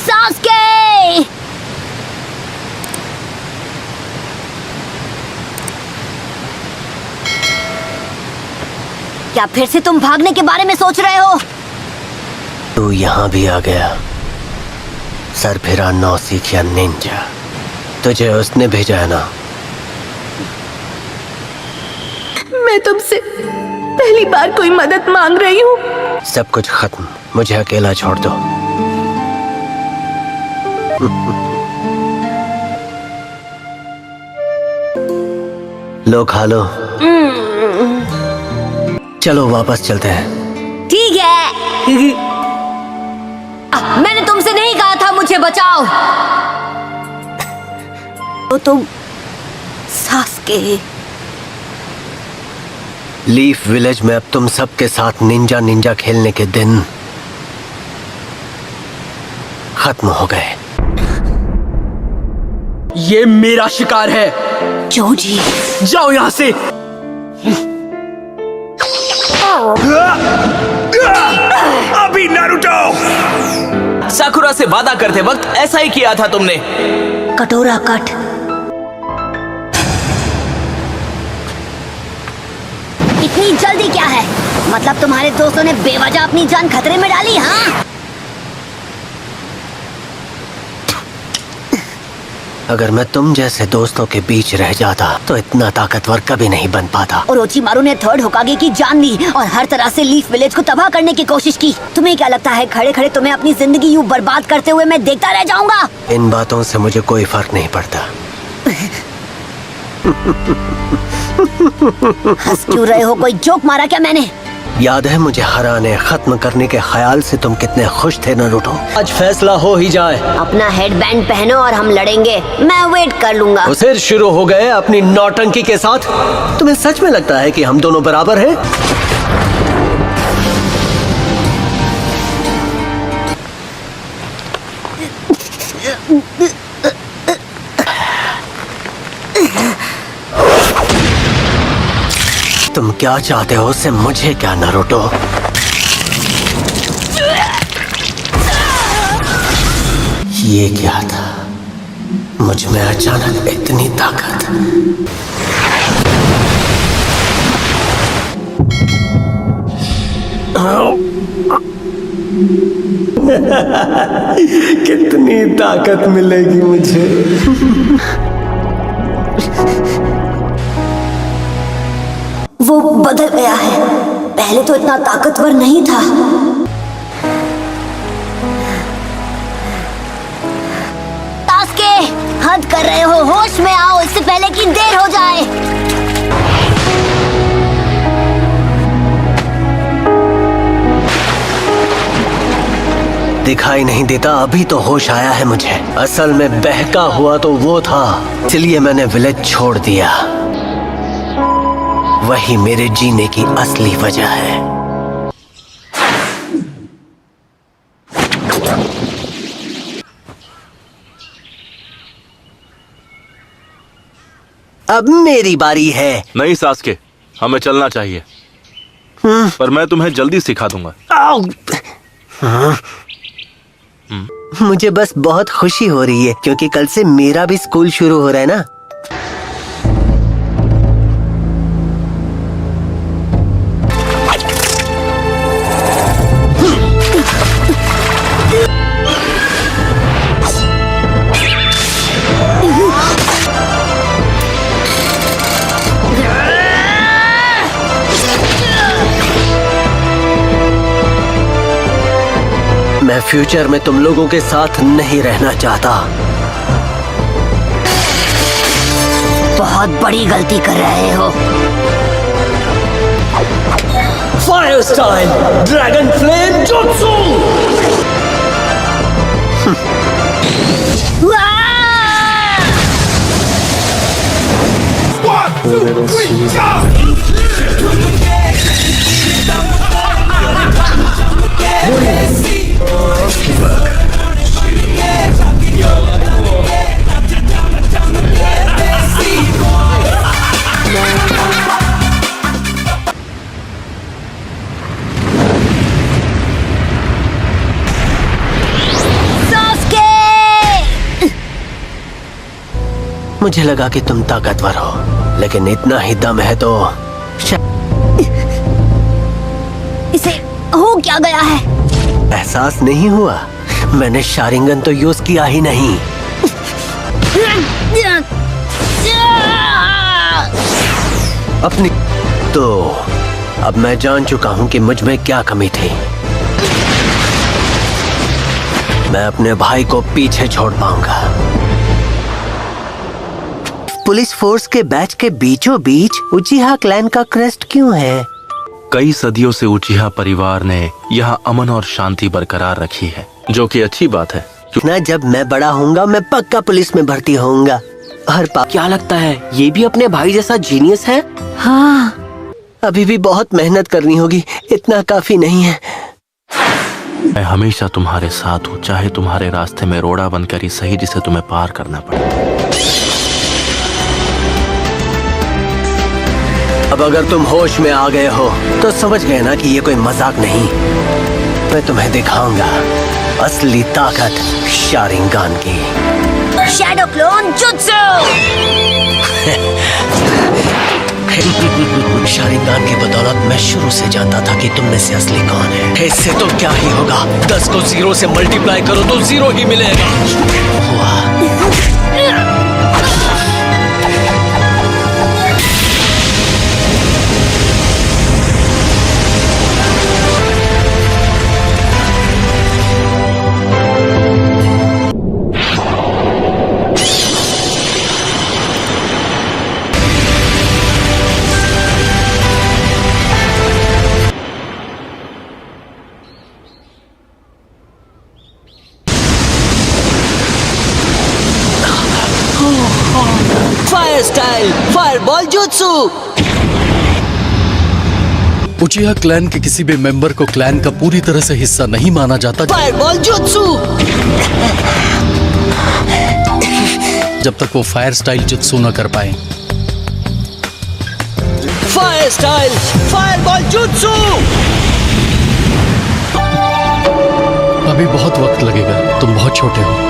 Sasuke! क्या फिर से तुम भागने के बारे में सोच रहे हो? तू यहाँ भी आ गया, सरफिरा नौसिखिया निंजा। तुझे उसने भेजा है ना? मैं तुमसे पहली बार कोई मदद मांग रही हूँ। सब कुछ खत्म, मुझे अकेला छोड़ दो। लो खा लो। चलो वापस चलते हैं। ठीक है। मैंने तुमसे नहीं कहा था मुझे बचाओ। तो तुम सास्के। लीफ विलेज में अब तुम सबके साथ निंजा निंजा खेलने के दिन खत्म हो गए। ये मेरा शिकार है। जोजी, जाओ यहाँ से। अभी नारुतो! साकुरा से वादा करते वक्त ऐसा ही किया था तुमने। कटोरा कट। इतनी जल्दी क्या है? मतलब तुम्हारे दोस्तों ने बेवजह अपनी जान खतरे में डाली? हाँ, अगर मैं तुम जैसे दोस्तों के बीच रह जाता तो इतना ताकतवर कभी नहीं बन पाता। और ओरोचिमारू ने थर्ड होकागे की जान ली और हर तरह से लीफ विलेज को तबाह करने की कोशिश की। तुम्हें क्या लगता है खड़े खड़े तुम्हें अपनी जिंदगी यूं बर्बाद करते हुए मैं देखता रह जाऊंगा? इन बातों से मुझे कोई फर्क नहीं पड़ता। हंस क्यों रहे हो? कोई जोक मारा क्या मैंने? याद है मुझे हराने खत्म करने के ख्याल से तुम कितने खुश थे नारुतो? आज फैसला हो ही जाए। अपना हेडबैंड पहनो और हम लड़ेंगे। मैं वेट कर लूंगा। तो फिर शुरू हो गए अपनी नौटंकी के साथ। तुम्हें सच में लगता है कि हम दोनों बराबर हैं? तुम क्या चाहते हो उससे मुझे क्या नारुतो? ये क्या था? मुझ में अचानक इतनी ताकत। कितनी ताकत मिलेगी मुझे? वो बदल गया है। पहले तो इतना ताकतवर नहीं था। सास्के, हद कर रहे हो। होश में आओ इससे पहले कि देर हो जाए। दिखाई नहीं देता? अभी तो होश आया है मुझे। असल में बहका हुआ तो वो था, इसलिए मैंने विलेज छोड़ दिया। वही मेरे जीने की असली वजह है। अब मेरी बारी है। नहीं सास्के, हमें चलना चाहिए। पर मैं तुम्हें जल्दी सिखा दूंगा। मुझे बस बहुत खुशी हो रही है क्योंकि कल से मेरा भी स्कूल शुरू हो रहा है ना। मैं फ्यूचर में तुम लोगों के साथ नहीं रहना चाहता। बहुत बड़ी गलती कर रहे हो। Fire style dragon flame jutsu. Sasuke! मुझे लगा कि तुम ताकतवर हो, लेकिन इतना ही दम है तो इसे हो क्या गया है? एहसास नहीं हुआ? मैंने शारिंगन तो यूज किया ही नहीं। अपनी तो अब मैं जान चुका हूँ कि मुझ में क्या कमी थी। मैं अपने भाई को पीछे छोड़ पाऊंगा। पुलिस फोर्स के बैच के बीचों बीच उचिहा क्लैन का क्रेस्ट क्यों है? कई सदियों से उचिहा परिवार ने यहाँ अमन और शांति बरकरार रखी है, जो कि अच्छी बात है। ना जब मैं बड़ा होऊंगा मैं पक्का पुलिस में भर्ती होऊंगा। क्या लगता है ये भी अपने भाई जैसा जीनियस है? हाँ, अभी भी बहुत मेहनत करनी होगी, इतना काफी नहीं है। मैं हमेशा तुम्हारे साथ हूँ, चाहे तुम्हारे रास्ते में रोड़ा बनकर ही सही जिसे तुम्हें पार करना पड़े। अब अगर तुम होश में आ गए हो तो समझ गए ना कि ये कोई मजाक नहीं। मैं तुम्हें दिखाऊंगा असली ताकत शारिंगान की। Shadow clone jutsu. शारिंगान की बदौलत मैं शुरू से जानता था कि तुम में से असली कौन है। इससे तो क्या ही होगा, 10 को 0 से मल्टीप्लाई करो तो 0 ही मिलेगा। हुआ। Fire style fireball jutsu. उचिहा clan के किसी भी मेंबर को क्लैन का पूरी तरह से हिस्सा नहीं माना जाता फायरबॉल जुत्सु। जब तक वो फायर स्टाइल जुत्सु न कर पाए। Fire style fireball jutsu. अभी बहुत वक्त लगेगा, तुम बहुत छोटे हो।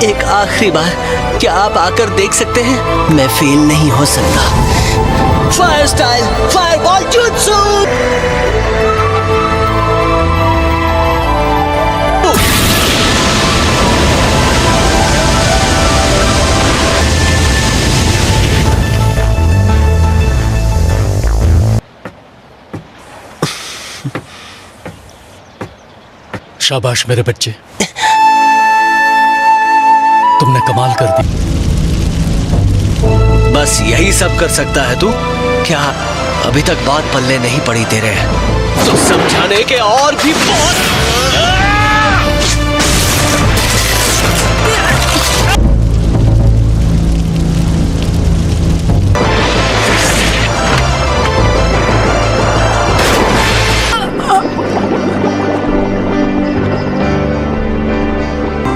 एक आखिरी बार क्या आप आकर देख सकते हैं? मैं फेल नहीं हो सकता। Fire style fireball jutsu. शाबाश मेरे बच्चे, तुमने कमाल कर दी। बस यही सब कर सकता है तू? क्या अभी तक बात पल्ले नहीं पड़ी तेरे? तो समझाने के और भी बहुत।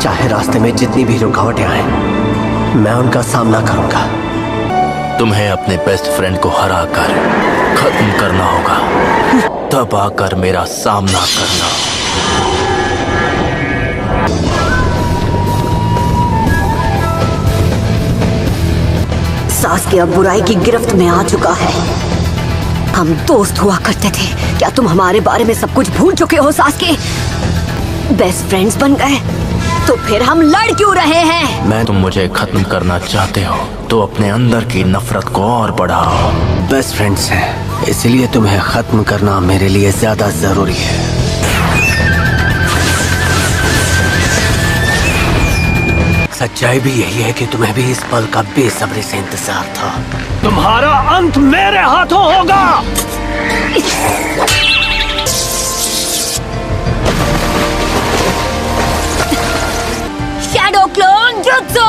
चाहे रास्ते में जितनी भी रुकावटें आए, मैं उनका सामना करूंगा। तुम्हें अपने बेस्ट फ्रेंड को हरा कर खत्म करना होगा, तब आकर मेरा सामना करना। सास्के अब बुराई की गिरफ्त में आ चुका है। हम दोस्त हुआ करते थे, क्या तुम हमारे बारे में सब कुछ भूल चुके हो सास्के? बेस्ट फ्रेंड्स बन गए तो फिर हम लड़ क्यों रहे हैं? तुम मुझे खत्म करना चाहते हो तो अपने अंदर की नफरत को और बढ़ाओ। बेस्ट फ्रेंड्स हैं, इसलिए तुम्हें खत्म करना मेरे लिए ज्यादा जरूरी है। सच्चाई भी यही है कि तुम्हें भी इस पल का बेसब्री से इंतजार था। तुम्हारा अंत मेरे हाथों होगा। Shadow clone jutsu.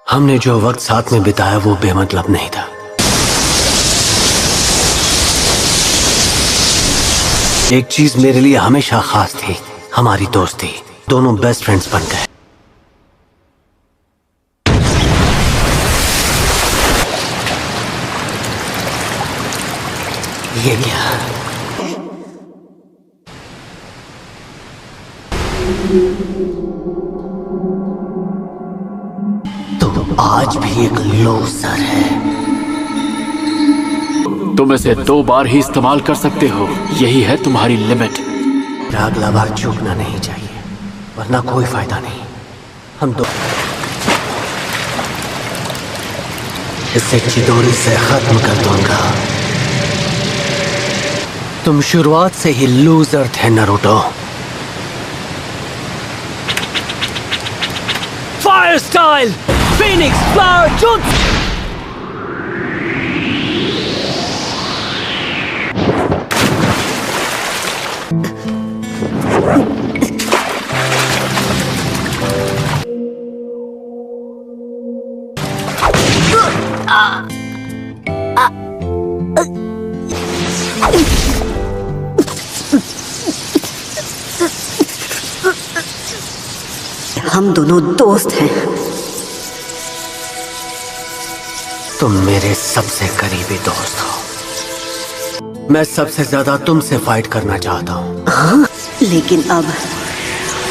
हमने जो वक्त साथ में बिताया वो बेमतलब नहीं था। एक चीज मेरे लिए हमेशा खास थी, हमारी दोस्ती। दोनों बेस्ट फ्रेंड्स बन गए। ये क्या? तुम आज भी एक लूजर है। तुम इसे 2 बार ही इस्तेमाल कर सकते हो, यही है तुम्हारी लिमिट। अगला बार चूकना नहीं चाहिए, वरना कोई फायदा नहीं। हम दो इसे चिदोरी से खत्म कर दूंगा। तुम शुरुआत से ही लूजर थे Naruto. Fire style Phoenix flower jutsu. हम दोनों दोस्त हैं। तुम मेरे सबसे करीबी दोस्त हो। मैं सबसे ज्यादा तुमसे फाइट करना चाहता हूँ। हाँ, लेकिन अब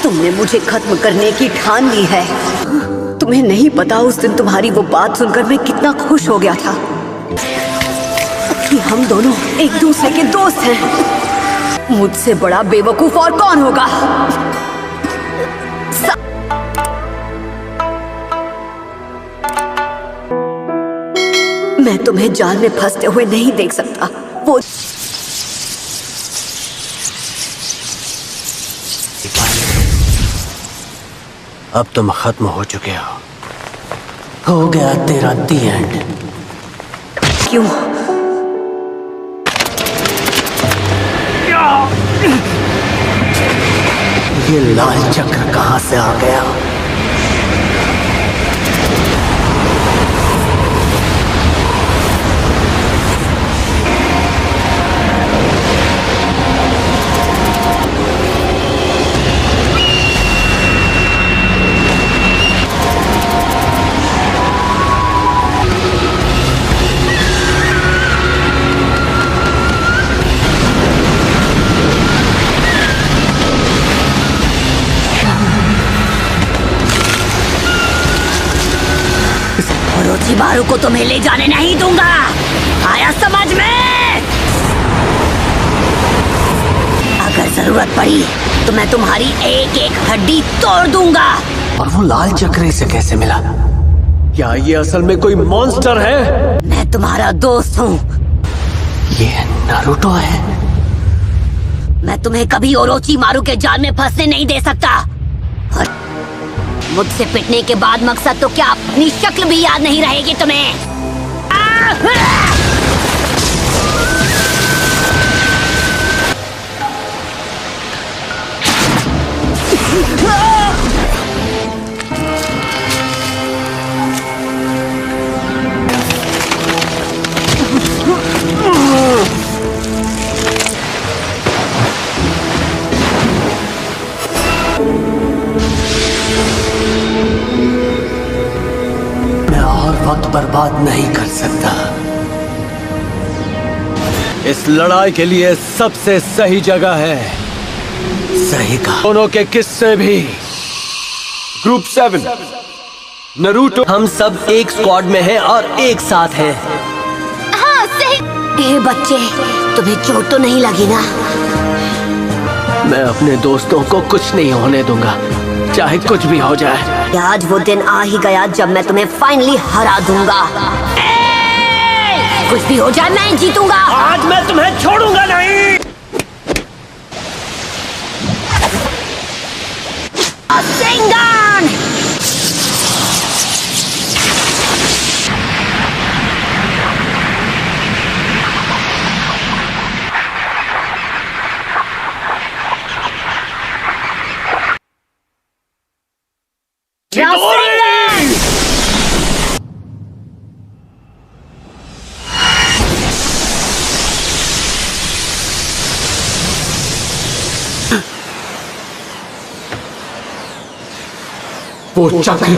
तुमने मुझे खत्म करने की ठान ली है। तुम्हें नहीं पता उस दिन तुम्हारी वो बात सुनकर मैं कितना खुश हो गया था कि हम दोनों एक दूसरे के दोस्त हैं। मुझसे बड़ा बेवकूफ और कौन होगा? मैं तुम्हें जाल में फंसते हुए नहीं देख सकता। वो अब तुम खत्म हो चुके हो गया तेरा दी एंड। क्यों? ये लाल चक्र कहां से आ गया? ओरोचिमारू को तुम्हें ले जाने नहीं दूंगा, आया समझ में? अगर जरूरत पड़ी तो मैं तुम्हारी एक एक हड्डी तोड़ दूंगा। और वो लाल चक्र से कैसे मिला? क्या ये असल में कोई मॉन्स्टर है? मैं तुम्हारा दोस्त हूँ। ये नारुतो है। मैं तुम्हें कभी ओरोचिमारू के जाल में फंसने नहीं दे सकता। और मुझसे पिटने के बाद मकसद तो क्या, अपनी शक्ल भी याद नहीं रहेगी तुम्हें। वक्त बर्बाद नहीं कर सकता। इस लड़ाई के लिए सबसे सही जगह है। सही कहा। दोनों के किस्से भी। Group 7 Naruto. हम सब एक स्क्वाड में हैं और एक साथ हैं। हाँ सही। ए बच्चे, तुम्हें चोट तो नहीं लगी ना? मैं अपने दोस्तों को कुछ नहीं होने दूंगा, चाहे कुछ भी हो जाए। आज वो दिन आ ही गया जब मैं तुम्हें फाइनली हरा दूंगा। कुछ भी हो जाए मैं जीतूंगा। आज मैं तुम्हें छोड़ूंगा नहीं। सिंगन! वो चक्र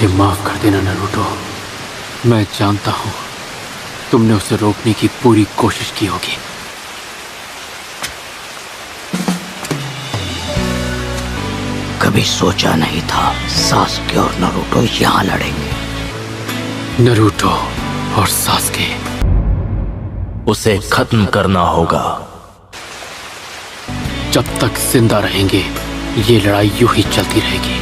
मुझे माफ कर देना नारुतो। मैं जानता हूं तुमने उसे रोकने की पूरी कोशिश की होगी। कभी सोचा नहीं था सास्के और नारुतो यहाँ लड़ेंगे। नारुतो और सास्के, उसे खत्म करना होगा। जब तक जिंदा रहेंगे ये लड़ाई यूं ही चलती रहेगी।